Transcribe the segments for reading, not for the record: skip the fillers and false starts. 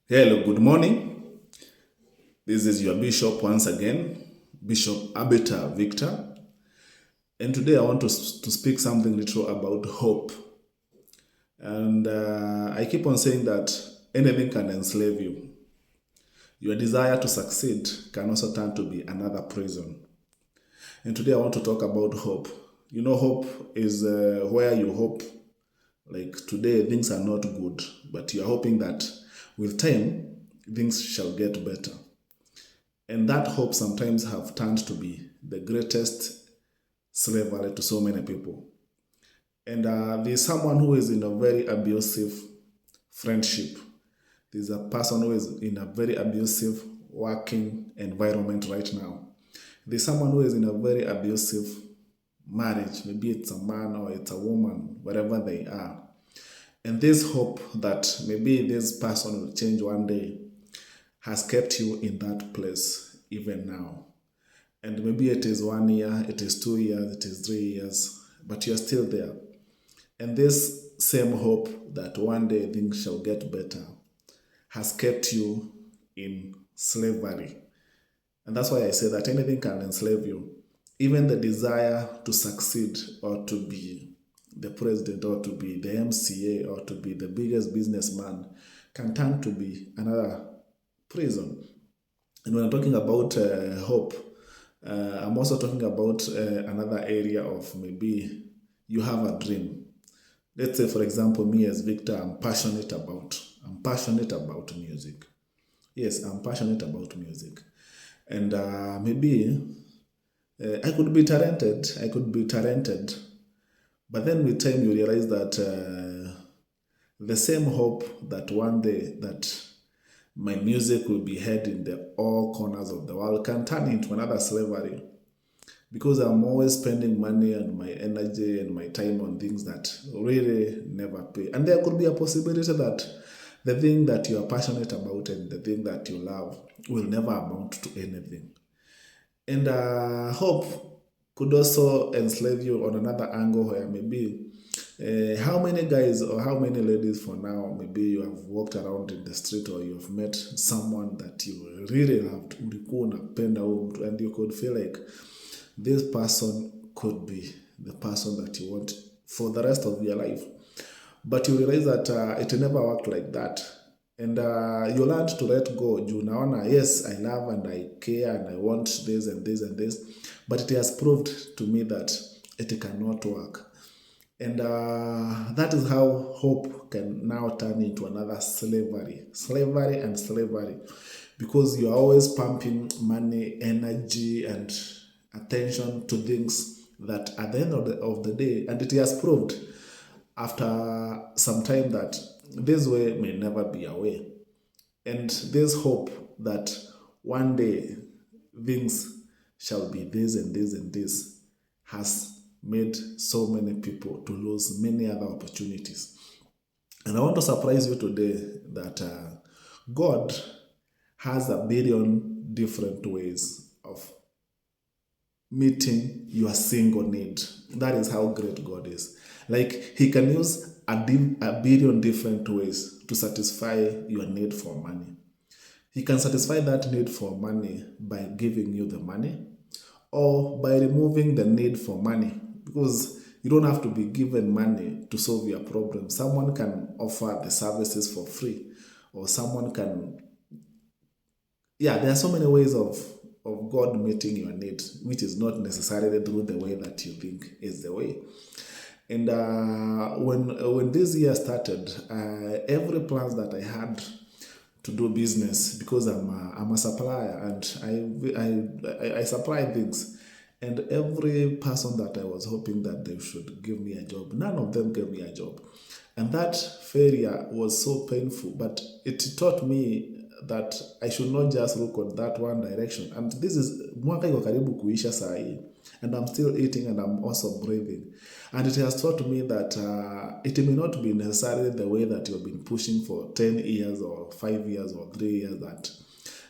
Hello, good morning. This is your bishop once again, Bishop Abeta Victor. And today I want to speak something little about hope. And I keep on saying that anything can enslave you. Your desire to succeed can also turn to be another prison. And today I want to talk about hope. You know, hope is where you hope, like today things are not good, but you are hoping that with time things shall get better. And that hope sometimes have turned to be the greatest slavery to so many people. And there's someone who is in a very abusive friendship. There's a person who is in a very abusive working environment right now. There's someone who is in a very abusive marriage. Maybe it's a man or it's a woman, wherever they are. And this hope that maybe this person will change one day has kept you in that place even now. And maybe it is 1 year, it is 2 years, it is 3 years, but you're still there. And this same hope that one day things shall get better has kept you in slavery. And that's why I say that anything can enslave you. Even the desire to succeed or to be the president or to be the MCA or to be the biggest businessman can turn to be another prison. And when I'm talking about hope, I'm also talking about another area of maybe you have a dream. Let's say, for example, me as Victor, I'm passionate about music. Yes, I'm passionate about music, and maybe I could be talented. I could be talented, but then with time you realize that the same hope that one day that my music will be heard in the all corners of the world can turn into another slavery because I'm always spending money and my energy and my time on things that really never pay. And there could be a possibility that the thing that you are passionate about and the thing that you love will never amount to anything. And hope could also enslave you on another angle where maybe how many guys or how many ladies for now, maybe you have walked around in the street or you have met someone that you really loved, ulikuwa unapenda huyu mtu, and you could feel like this person could be the person that you want for the rest of your life. But you realize that it never worked like that. And you learned to let go. You now, yes, I love and I care and I want this and this and this. But it has proved to me that it cannot work. And that is how hope can now turn into another slavery. Slavery and slavery. Because you're always pumping money, energy, and attention to things that at the end of the day, and it has proved after some time that this way may never be a way. And there's hope that one day things shall be this and this and this has made so many people to lose many other opportunities. And I want to surprise you today that God has a billion different ways of meeting your single need. That is how great God is. Like, He can use a billion different ways to satisfy your need for money. He can satisfy that need for money by giving you the money or by removing the need for money, because you don't have to be given money to solve your problem. Someone can offer the services for free, or someone can, yeah, there are so many ways of God meeting your need, which is not necessarily through the way that you think is the way. And when this year started, every plans that I had to do business, because I'm a supplier and I supply things, and every person that I was hoping that they should give me a job, none of them gave me a job. And that failure was so painful, but it taught me that I should not just look on that one direction. And this is mwaka iko karibu kuisha saa hii, and I'm still eating and I'm also breathing. And it has taught me that it may not be necessarily the way that you've been pushing for 10 years or 5 years or 3 years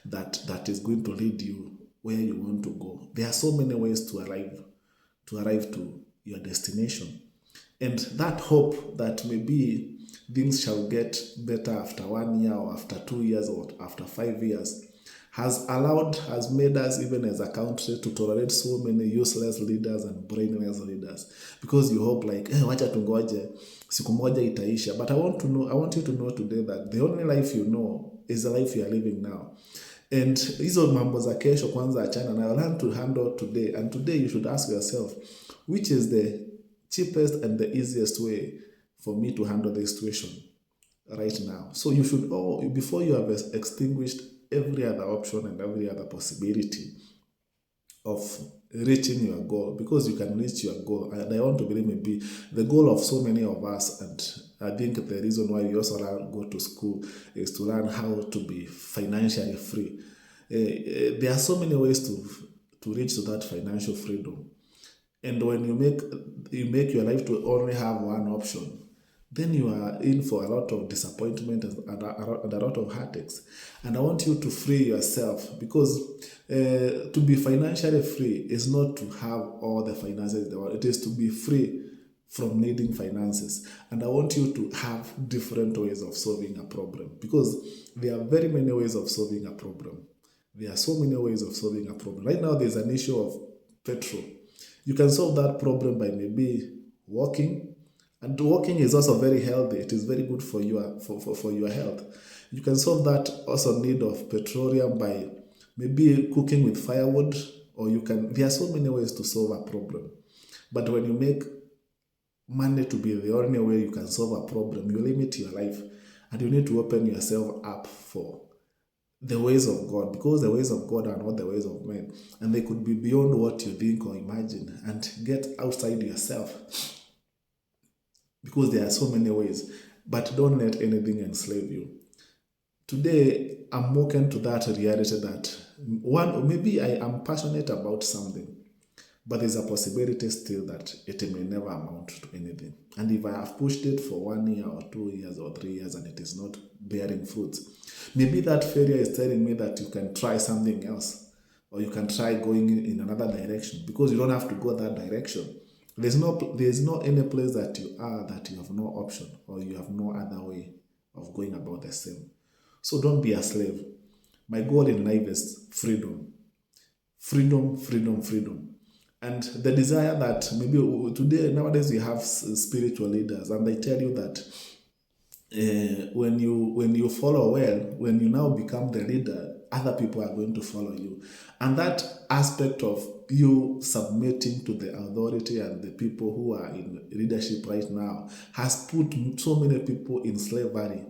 that is going to lead you where you want to go. There are so many ways to arrive to your destination. And that hope that maybe things shall get better after 1 year or after 2 years or after 5 years, has made us even as a country to tolerate so many useless leaders and brainless leaders, because you hope like, wacha tungoje siku moja itaisha. But I want you to know today that the only life you know is the life you are living now. And hizo mambo za kesho kwanza achana nayo, learn to handle today. And today you should ask yourself, which is the cheapest and the easiest way for me to handle the situation right now? So you should, before you have extinguished every other option and every other possibility of reaching your goal, because you can reach your goal. And I want to believe maybe the goal of so many of us, and I think the reason why we also go to school is to learn how to be financially free. There are so many ways to reach to that financial freedom. And when you make your life to only have one option, then you are in for a lot of disappointment and a lot of heartaches. And I want you to free yourself, because to be financially free is not to have all the finances in the world. It is to be free from needing finances. And I want you to have different ways of solving a problem, because there are very many ways of solving a problem. There are so many ways of solving a problem. Right now, there's an issue of petrol. You can solve that problem by maybe walking. And walking is also very healthy. It is very good for your health. You can solve that also need of petroleum by maybe cooking with firewood, or there are so many ways to solve a problem. But when you make money to be the only way you can solve a problem, you limit your life, and you need to open yourself up for the ways of God, because the ways of God are not the ways of men, and they could be beyond what you think or imagine. And get outside yourself, because there are so many ways. But don't let anything enslave you. Today, I'm woken to that reality that maybe I am passionate about something, but there's a possibility still that it may never amount to anything. And if I have pushed it for 1 year or 2 years or 3 years and it is not bearing fruits, maybe that failure is telling me that you can try something else, or you can try going in another direction, because you don't have to go that direction. There's no any place that you are that you have no option, or you have no other way of going about the same. So don't be a slave. My goal in life is freedom. Freedom, freedom, freedom. And the desire that maybe today, nowadays, we have spiritual leaders, and they tell you that when you follow well, when you now become the leader, other people are going to follow you. And that aspect of you submitting to the authority and the people who are in leadership right now has put so many people in slavery.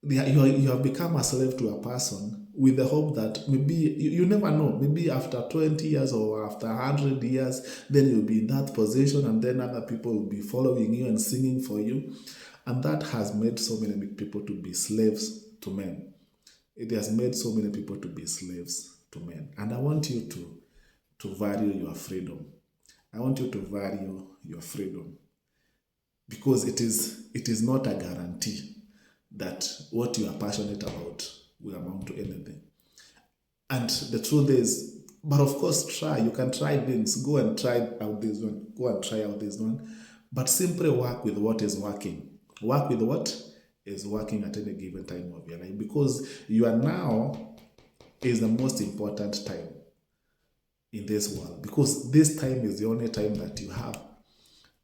You have become a slave to a person with the hope that maybe, you never know, maybe after 20 years or after 100 years, then you'll be in that position, and then other people will be following you and singing for you. And that has made so many people to be slaves to men. It has made so many people to be slaves to men. And I want you to value your freedom. I want you to value your freedom, because it is not a guarantee that what you are passionate about will amount to anything. And the truth is, but of course, try. You can try things. Go and try out this one. Go and try out this one. But simply work with what is working. Work with what is working at any given time of your life, because your now is the most important time in this world, because this time is the only time that you have.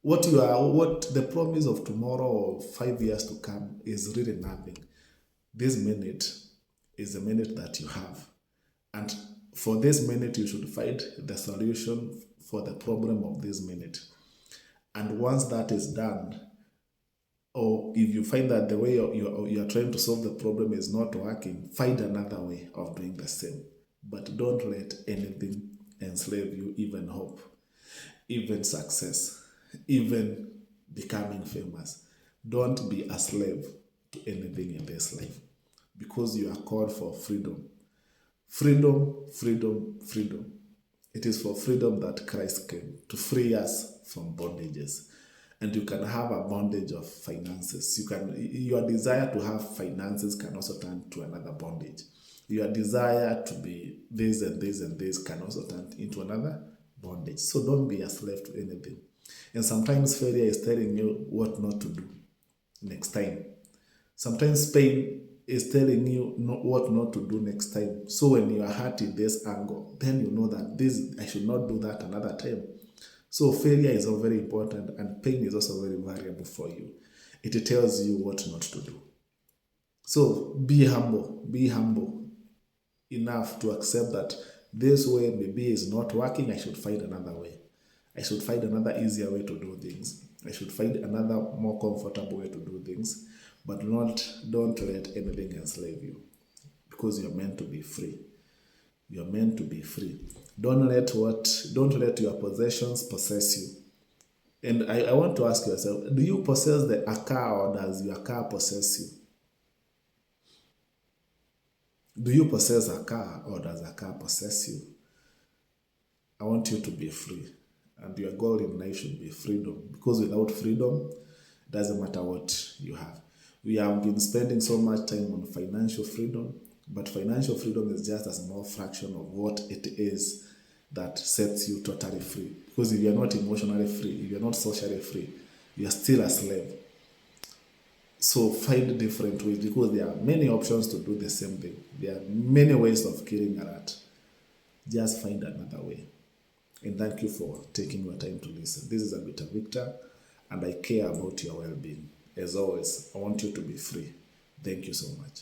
What the promise of tomorrow or 5 years to come is really nothing. This minute is the minute that you have. And for this minute, you should find the solution for the problem of this minute. And once that is done, or if you find that the way you are trying to solve the problem is not working, find another way of doing the same. But don't let anything enslave you, even hope, even success, even becoming famous. Don't be a slave to anything in this life, because you are called for freedom. Freedom, freedom, freedom. It is for freedom that Christ came, to free us from bondages. And you can have a bondage of finances. Your desire to have finances can also turn to another bondage. Your desire to be this and this and this can also turn into another bondage. So don't be a slave to anything. And sometimes failure is telling you what not to do next time. Sometimes pain is telling you what not to do next time. So when you are hurt in this angle, then you know that this I should not do that another time. So failure is all very important, and pain is also very variable for you. It tells you what not to do. So be humble enough to accept that this way maybe is not working. I should find another way. I should find another easier way to do things. I should find another more comfortable way to do things. But don't let anything enslave you, because you're meant to be free. You're meant to be free. Don't let your possessions possess you. And I want to ask yourself, do you possess a car, or does your car possess you? Do you possess a car, or does a car possess you? I want you to be free. And your goal in life should be freedom. Because without freedom, it doesn't matter what you have. We have been spending so much time on financial freedom, but financial freedom is just a small fraction of what it is that sets you totally free. Because if you're not emotionally free, if you're not socially free, you're still a slave. So find different ways, because there are many options to do the same thing. There are many ways of killing a rat. Just find another way. And thank you for taking your time to listen. This is Abita Victor, and I care about your well-being. As always, I want you to be free. Thank you so much.